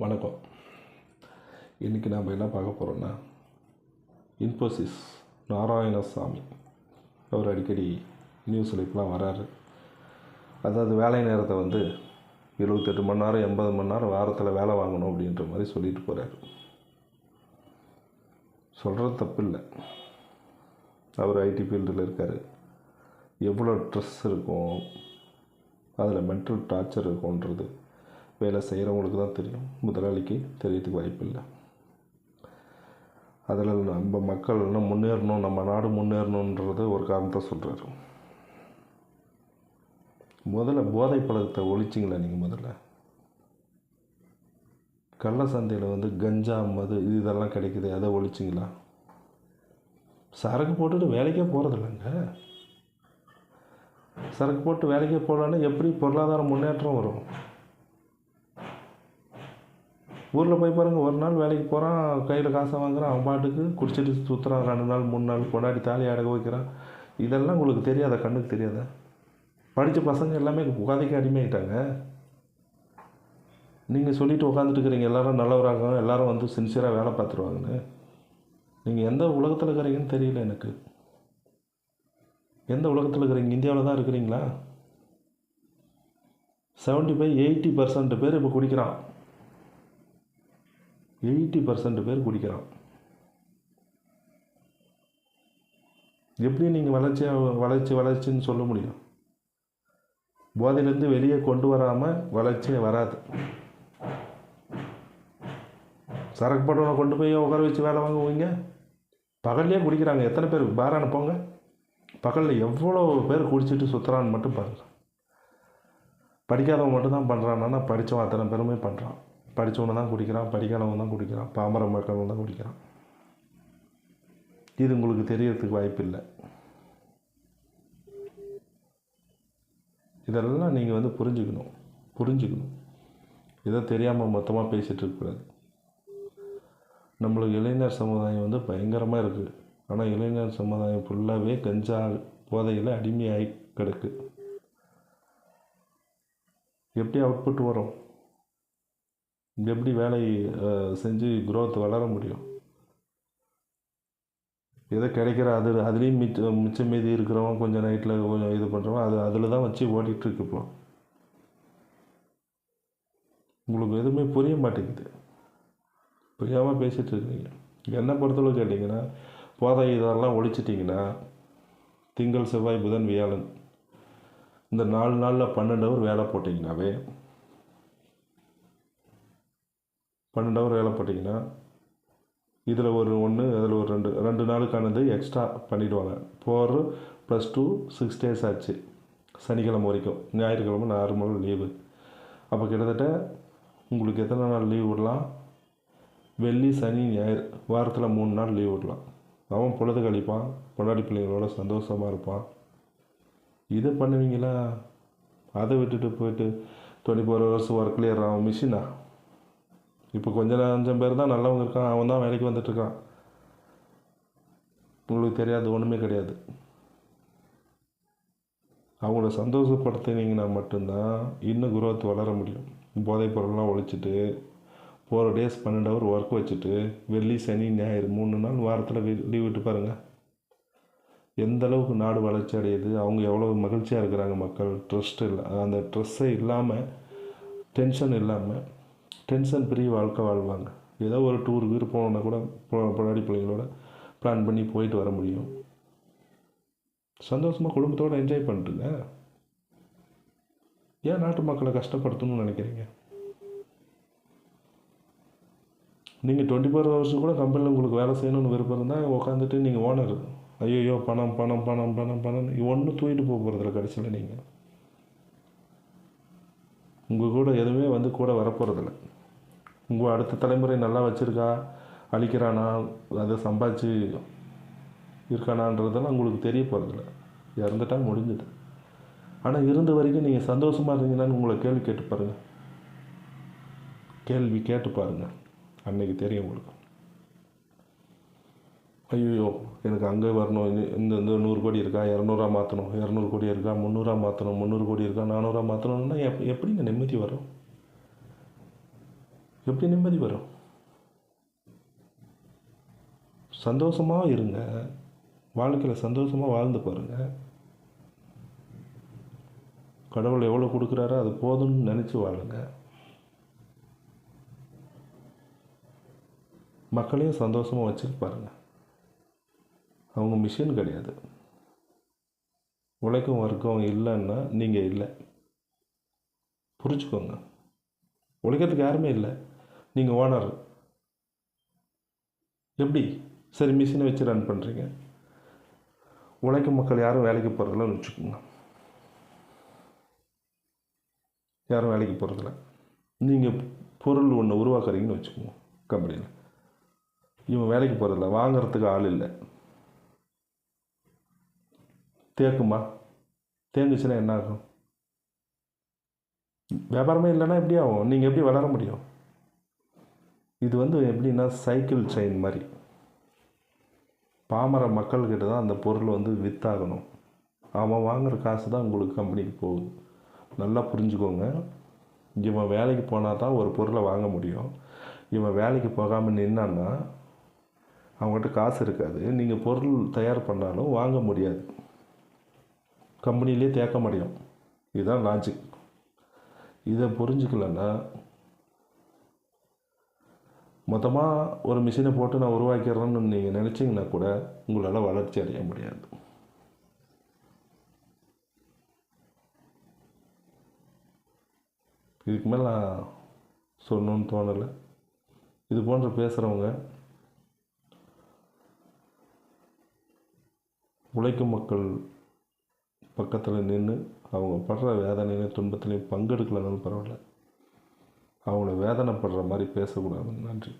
வணக்கம். இன்றைக்கி நாம் என்ன பார்க்க போகிறோன்னா, இன்ஃபோசிஸ் நாராயணசாமி அவர் அடிக்கடி நியூஸில் இப்போலாம் வராரு. அதாவது வேலை நேரத்தை 78 மணி நேரம் 80 மணி நேரம் வாரத்தில் வேலை வாங்கணும் அப்படின்ற மாதிரி சொல்லிட்டு போகிறாரு. சொல்கிறது தப்பு இல்லை. அவர் ஐடி ஃபீல்டில் இருக்கார். எவ்வளோ ஸ்ட்ரெஸ் இருக்கும், அதில் மென்டல் டார்ச்சர் இருக்கும்ன்றது வேலை செய்கிறவங்களுக்கு தான் தெரியும், முதலாளிக்கு தெரியறதுக்கு வாய்ப்பு இல்லை. அதில் நம்ம மக்கள் இன்னும் முன்னேறணும், நம்ம நாடு முன்னேறணுன்றது ஒரு காரணத்தை சொல்கிறாரு. முதல்ல போதை பழக்கத்தை ஒழிச்சிங்களா நீங்கள்? முதல்ல கள்ள சந்தையில் கஞ்சா மது இதெல்லாம் கிடைக்குது, அதை ஒழிச்சிங்களா? சரக்கு போட்டுட்டு வேலைக்கே போகிறதில்லைங்க. சரக்கு போட்டு வேலைக்கே போகலான்னா எப்படி பொருளாதார முன்னேற்றம் வரும்? ஊரில் போய் பாருங்கள், ஒரு நாள் வேலைக்கு போகிறான், கையில் காசை வாங்குகிறான், அவன் பாட்டுக்கு குடிச்சிட்டு சுற்றுறான், 2 நாள் 3 நாள் கொண்டாடி தாலி அடக வைக்கிறான். இதெல்லாம் உங்களுக்கு தெரியாதா? கண்ணுக்கு தெரியாதா? படித்த பசங்க எல்லாமே உகாதிக்கு அடிமையாயிட்டாங்க. நீங்கள் சொல்லிவிட்டு உட்காந்துட்டு இருக்கிறீங்க எல்லோரும் நல்லவராக, எல்லோரும் சின்சியராக வேலை பார்த்துருவாங்கன்னு. நீங்கள் எந்த உலகத்தில் இருக்கிறீங்கன்னு தெரியல எனக்கு. எந்த உலகத்தில் இருக்கிறீங்க? இந்தியாவில் தான் இருக்கிறீங்களா? 75-80% பேர் இப்போ குடிக்கிறான். 80% பேர் குடிக்கிறான். எப்படி நீங்கள் வளர்ச்சின்னு சொல்ல முடியும்? போதையிலேருந்து வெளியே கொண்டு வராமல் வளர்ச்சியே வராது. சரக்கு பட்டவனை கொண்டு போய் உட்கார வச்சு வேலை வாங்குவீங்க. பகல்லையே குடிக்கிறாங்க. எத்தனை பேர் பார் அனுப்போங்க. பகலில் எவ்வளோ பேர் குடிச்சிட்டு சுற்றுறான்னு மட்டும் பாருங்கள். படிக்காதவன் மட்டும் தான் பண்ணுறான்னா, படித்தவன் அத்தனை பேருமே பண்ணுறான். படித்தவனை தான் குடிக்கிறான், படிக்காதவன் தான் குடிக்கிறான், பாமர மக்கள் தான் குடிக்கிறான். இது உங்களுக்கு தெரியறதுக்கு வாய்ப்பு இல்லை. இதெல்லாம் நீங்கள் புரிஞ்சுக்கணும். இதை தெரியாமல் மொத்தமாக பேசிகிட்டு இருக்கக்கூடாது. நம்மளுக்கு இளைஞர் சமுதாயம் பயங்கரமாக இருக்குது. ஆனால் இளைஞர் சமுதாயம் ஃபுல்லாகவே கஞ்சா போதையில் அடிமையாகி கிடக்கு. எப்படி அவுட்புட் வரும்? எப்படி வேலை செஞ்சு குரோத் வளர முடியும்? எதோ கிடைக்கிற அதுலேயும் மிச்சம் மீதி இருக்கிறவன் கொஞ்சம் நைட்டில் கொஞ்சம் இது பண்ணுறவன் அதில் தான் வச்சு ஓடிட்டுருக்கு. இப்போ உங்களுக்கு எதுவுமே புரிய மாட்டேங்குது. புரியாமல் பேசிகிட்டு இருக்கீங்க. என்ன பொறுத்தளவு கேட்டிங்கன்னா, போதை இதெல்லாம் ஒழிச்சிட்டிங்கன்னா, திங்கள் செவ்வாய் புதன் வியாழன் இந்த 4 நாளில் 12 ஹவர் வேலை போட்டிங்கனாவே, 12 ஹவர் வேலை போட்டிங்கன்னா இதில் ஒன்று அதில் ஒரு 2 நாளுக்கானது எக்ஸ்ட்ரா பண்ணிவிடுவாங்க. 4 + 2 6 days ஆச்சு. சனிக்கிழமை வரைக்கும், ஞாயிற்றுக்கிழமை நார்மல் லீவு. அப்போ கிட்டத்தட்ட உங்களுக்கு எத்தனை நாள் லீவ் விடலாம்? வெள்ளி சனி ஞாயிறு, வாரத்தில் 3 நாள் லீவ் விடலாம். அவன் பொழுது கழிப்பான், பொண்டாட்டி பிள்ளைங்களோட சந்தோஷமாக இருப்பான். இதை பண்ணுவீங்களா? அதை விட்டுட்டு போயிட்டு 24 hours ஒர்க்கில் ஏறான் மிஷினா? இப்போ கொஞ்சம் பேர் தான் நல்லவங்க இருக்கான், அவன் தான் வேலைக்கு வந்துட்டுருக்கான். உங்களுக்கு தெரியாது, ஒன்றுமே கிடையாது. அவங்கள சந்தோஷப்படுத்தினீங்கன்னா மட்டும்தான் இன்னும் குரோத் வளர முடியும். போதைப் பொருள்லாம் ஒழிச்சிட்டு 4 days 12 hour ஒர்க் வச்சுட்டு வெள்ளி சனி ஞாயிறு 3 நாள் வாரத்தில் லீவ் விட்டு பாருங்கள். எந்த அளவுக்கு நாடு வளர்ச்சி அடையுது, அவங்க எவ்வளோ மகிழ்ச்சியாக இருக்கிறாங்க. மக்கள் அந்த ட்ரெஸ்ஸே இல்லாமல், டென்ஷன் இல்லாமல், டென்ஷன் ஃப்ரீ வாழ்க்கை வாழ்வாங்க. ஏதோ ஒரு டூருக்கு போகணுன்னா கூட பொண்டாட்டி பிள்ளைங்களோட பிளான் பண்ணி போயிட்டு வர முடியும். சந்தோஷமாக குடும்பத்தோடு என்ஜாய் பண்ணிட்டுங்க. ஏன் நாட்டு மக்களை கஷ்டப்படுத்தணும்னு நினைக்கிறீங்க? நீங்கள் 24 hours கூட கம்பெனியில் உங்களுக்கு வேலை செய்யணும்னு விருப்பம் இருந்தால் உட்காந்துட்டு நீங்கள் ஓனர், ஐயோ பணம் பணம் பணம் பணம் பணம் ஒன்றும் தூக்கிட்டு போக போகிறதில்ல. கடைசியில் நீங்கள் உங்கள் கூட எதுவுமே கூட வரப்போகிறதில்ல. உங்கள் அடுத்த தலைமுறை நல்லா வச்சுருக்கா, அழிக்கிறானா, அதை சம்பாதிச்சு இருக்கானான்றதெல்லாம் உங்களுக்கு தெரிய போகிறதில்ல. இறந்துட்டால் முடிஞ்சுது. ஆனால் இருந்த வரைக்கும் நீங்கள் சந்தோஷமாக இருந்தீங்கன்னு உங்களை கேள்வி கேட்டு பாருங்கள். அன்றைக்கி தெரியும் உங்களுக்கு. ஐயோ எனக்கு அங்கே வரணும், இந்த 100 கோடி இருக்கா, 200 மாற்றணும், 200 கோடி இருக்கா, 300 மாற்றணும், 300 கோடி இருக்கா, 400 மாற்றணும்னா எப்படிங்க நிம்மதி வரும்? எப்படி நிம்மதி வரும்? சந்தோஷமாக இருங்க, வாழ்க்கையில் சந்தோஷமாக வாழ்ந்து பாருங்கள். கடவுள் எவ்வளோ கொடுக்குறாரோ அது போதும்னு நினச்சி வாழுங்க. மக்களையும் சந்தோஷமாக வச்சுட்டு பாருங்கள். அவங்க மிஷின் கிடையாது. உழைக்கும் வர்க்கம் இல்லைன்னா நீங்கள் இல்லை, புரிஞ்சுக்கோங்க. உழைக்கிறதுக்கு யாருமே இல்லை, நீங்கள் ஓனர். எப்படி? சரி, மிஷினை வச்சு ரன் பண்ணுறீங்க. உழைக்கும் மக்கள் யாரும் வேலைக்கு போகிறதில்லன்னு வச்சுக்கோங்க. யாரும் வேலைக்கு போகிறதில்ல. நீங்கள் பொருள் ஒன்று உருவாக்குறீங்கன்னு வச்சுக்கோங்க கம்பெனியில். இவன் வேலைக்கு போகிறதில்ல, வாங்கிறதுக்கு ஆள் இல்லை. தேக்குமா? தேங்குச்சுன்னா என்ன ஆகும்? வியாபாரமே இல்லைன்னா எப்படி ஆகும்? நீங்கள் எப்படி வளர முடியும்? இது எப்படின்னா சைக்கிள் செயின் மாதிரி. பாமர மக்கள்கிட்ட தான் அந்த பொருள் வித்தாகணும். அவன் வாங்குகிற காசு தான் உங்களுக்கு கம்பெனிக்கு போகுது. நல்லா புரிஞ்சுக்கோங்க. இவன் வேலைக்கு போனால் தான் ஒரு பொருளை வாங்க முடியும். இவன் வேலைக்கு போகாமல் நின்னான்னா அவங்ககிட்ட காசு இருக்காது. நீங்கள் பொருள் தயார் பண்ணாலும் வாங்க முடியாது, கம்பெனிலே தேக்க முடியும். இதுதான் லாஜிக். இதை புரிஞ்சுக்கலன்னா மொத்தமாக ஒரு மிஷினை போட்டு நான் உருவாக்கிறேன்னு நீங்கள் நினச்சிங்கன்னா கூட உங்களால் வளர்ச்சி அடைய முடியாது. இதுக்கு மேலே நான் சொல்லணும்னு தோணலை. இது போன்ற பேசுகிறவங்க உழைக்கும் மக்கள் பக்கத்தில் நின்று அவங்க படுற வேதனையிலையும் துன்பத்திலையும் பங்கெடுக்கலனாலும் பரவாயில்ல, அவங்கள வேதனைப்படுற மாதிரி பேசக்கூடாது. நன்றி.